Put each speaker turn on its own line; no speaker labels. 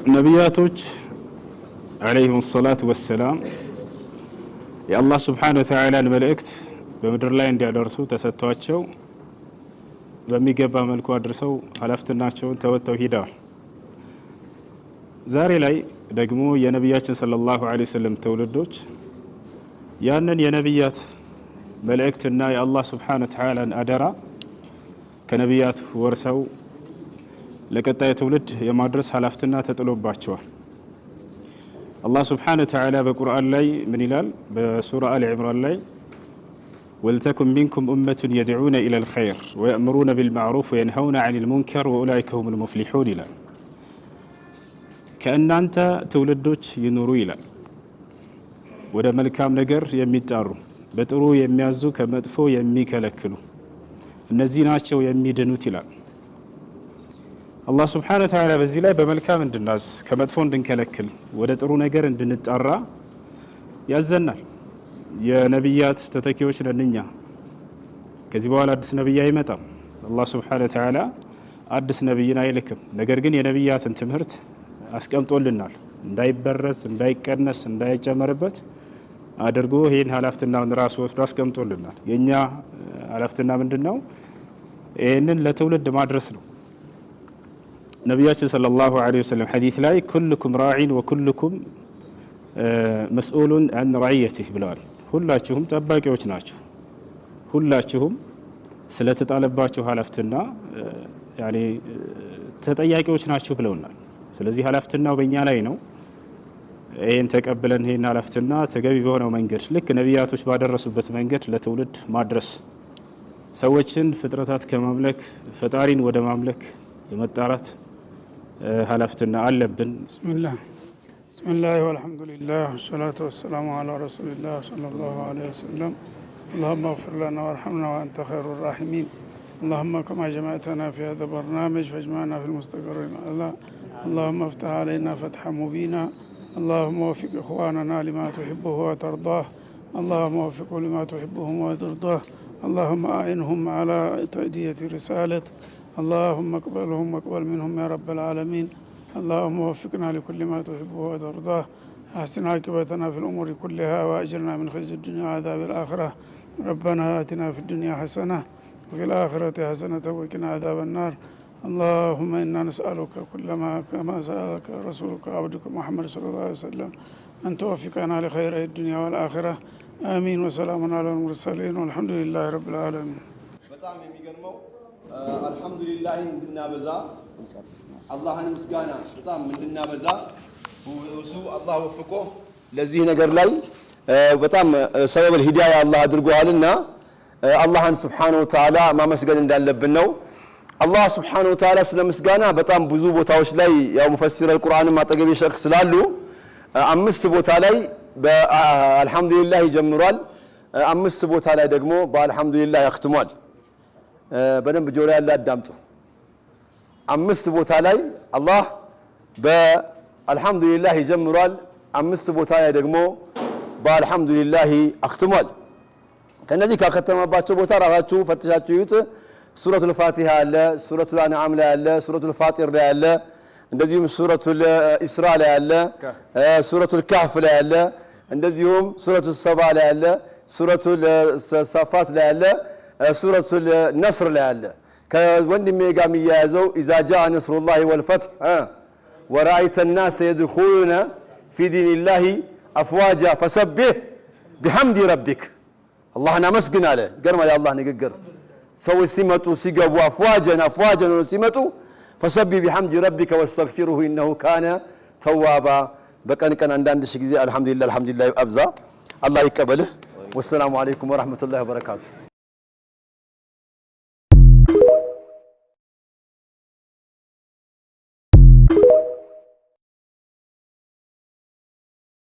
ነቢያቶች عليهم الصلاة والسلام የአላህ Subhanahu Wa Ta'ala መልእክት በመድር ላይ እንዲያደርሱ ተሰጥቷቸው በሚገባ መልኩ አድርሰው ኃላፊነታቸውን ተወጥተው ሄደዋል። ዛሬ ላይ ደግሞ የነብያችን ሰለላሁ ዐለይሂ ወሰለም ተውልዶች ያንን የነብያት መልእክትና የአላህ Subhanahu Wa Ta'ala አደራ ከነብያት ወርሰው ለቀጣይ ትውልድ የማድረስ ኃላፊነት ተጥሎባቸዋል። الله سبحانه وتعالى بقرآن لاي من إلال بسورة آل عمران لاي ولتكن منكم أمة يدعون إلى الخير ويأمرون بالمعروف وينهون عن المنكر وأولئك هم المفلحون إلال كأن أنت تولدوش ينورو إلال ودا ملكام نجر يميتارو بترو يميازو كمدفو يميكلكلو النزيناتشو يميدنوت إلال الله سبحانه وتعالى በዚህ ላይ በመልካም እንድናዝ ከመጥፎ እንድንከለክል ወደ ጥሩ ነገር እንድንጣራ ያዘናል። የነብያት ተተኪዎች ነንኛ። ከዚህ በኋላ አዲስ ነብይ አይመጣም። الله سبحانه وتعالى አዲስ ነብይን አይልክም። ነገር ግን የነብያትን ትምህርት አስቀምጦልናል። እንዳይበረስ፣ እንዳይቀነስ፣ እንዳይጨመርበት አድርጎ ይሄን ኃላፊነቱን ራሱ ወስዶ አስቀምጦልናል። የኛ ኃላፊነት ምንድነው? ይሄንን ለትውልድ ማድረስ ነው። ነብያችን ሰለላሁ ዐለይሂ ወሰለም ሐዲስ ላይ ኩልኩም ራዒን ወኩልኩም መስኡሉን አን ረዕየቲህ ብለዋል። ሁላችሁም ጠባቂዎች ናችሁ፣ ሁላችሁም ስለተጣለባችሁ ኃላፊነትና ያኔ ተጠያቂዎች ናችሁ ብለውናል። ስለዚህ ኃላፊነታው በእኛ ላይ ነው። ይሄን ተቀበለን ይሄን ኃላፊነትና ተገቢ በሆነው መንገድ ልክ ነብያቶች ባደረሱበት መንገድ ለትውልድ ማድረስ ሰዎችን ፍጥረታት ከማምለክ ፈጣሪን ወደ ማምለክ የመጣራት ሀላፍትና አለብን።
ቢስሚላህ ወልሐምዱሊላህ ወሰላቱ ወሰላሙ ዐላ ረሱሊላህ ሰለላሁ ዐለይሂ ወሰለም اللهم اغفر لنا وارحمنا وانت خير الراحمين اللهم كما جمعتنا في هذا البرنامج فاجمعنا في المستقر الأعلى اللهم افتح علينا فتحا مبينا اللهم وفق اخواننا لما تحبه وترضاه اللهم وفقه لما تحبه وترضاه اللهم أعنهم على تأدية رسالتك اللهم اقبلهم واقبل منهم يا رب العالمين اللهم وفقنا لكل ما تحبه وترضاه احسن عاقبتنا في الأمور كلها وأجرنا من خزي الدنيا وعذاب الآخرة ربنا آتنا في الدنيا حسنة وفي الآخرة حسنة وقنا عذاب النار اللهم إنا نسألك كما سألك رسولك عبدك محمد صلى الله عليه وسلم أن توفقنا لخير الدنيا والآخرة آمين وسلام على المرسلين والحمد لله رب العالمين.
አልহামዱሊላህ እንድናበዛ አላህን ምስጋና በጣም እንድናበዛ እሱ አላህ ወፍቆ ለዚህ ነገር ላይ በጣም ሰበብ الهدايه አላህ አድርጓልና አላህን Subhanahu Wa Ta'ala ማመስገን እንዳለብን ነው። አላህ Subhanahu Wa Ta'ala ስለምስጋና በጣም ብዙ ቦታዎች ላይ ያው ሙፈሲር القرآن ማጠገብ ሸክ ስላሉ አምስት ቦታ ላይ በአልহামዱሊላህ ይጀምራል። አምስት ቦታ ላይ ደግሞ በአልহামዱሊላህ ያختሟል። በደንብ ጆሮ ያለ አዳምጡ። አምስት ቦታ ላይ አላህ በአልহামዱሊላህ ይጀምራል። አምስት ቦታ ላይ ደግሞ በአልহামዱሊላህ አክትሟል። ከነዚህ ካከተመባቸው ቦታ ራሳችሁ ፈትሻችሁ ይዩት። ሱረቱል ፋቲሃ አለ፣ ሱረቱል አንዓም ላይ አለ፣ ሱረቱል ፋጢር ላይ አለ፣ እንደዚሁም ሱረቱል ኢስራ ላይ አለ፣ ሱረቱል ካህፍ ላይ አለ፣ እንደዚሁም ሱረቱል ሰባ ላይ አለ፣ ሱረቱል ሰፋት ላይ አለ፣ ሱረቱል ነስር ላይ አለ። ከወንድሜ ጋር የሚያያዘው ኢዛ ጃአ ነስሩላሂ ወልፈትህ ወረአይተ الناس يدخلون في دين الله أفواجا فسبح بحمد ربك አላህን አመስግን አለ። ገርማ የአላህ ንግግር ሰዎች ሲመጡ ሲገቡ አፍዋጀን ሲመጡ فسبح بحمد ربك واستغفره إنه كان توابا በቀን አንዳንድ ሺህ ጊዜ አልহামዱሊላህ አብዛ። አላህ ይቀበልህ። ወሰላሙ አለይኩም ወራህመቱላሂ ወበረካቱ።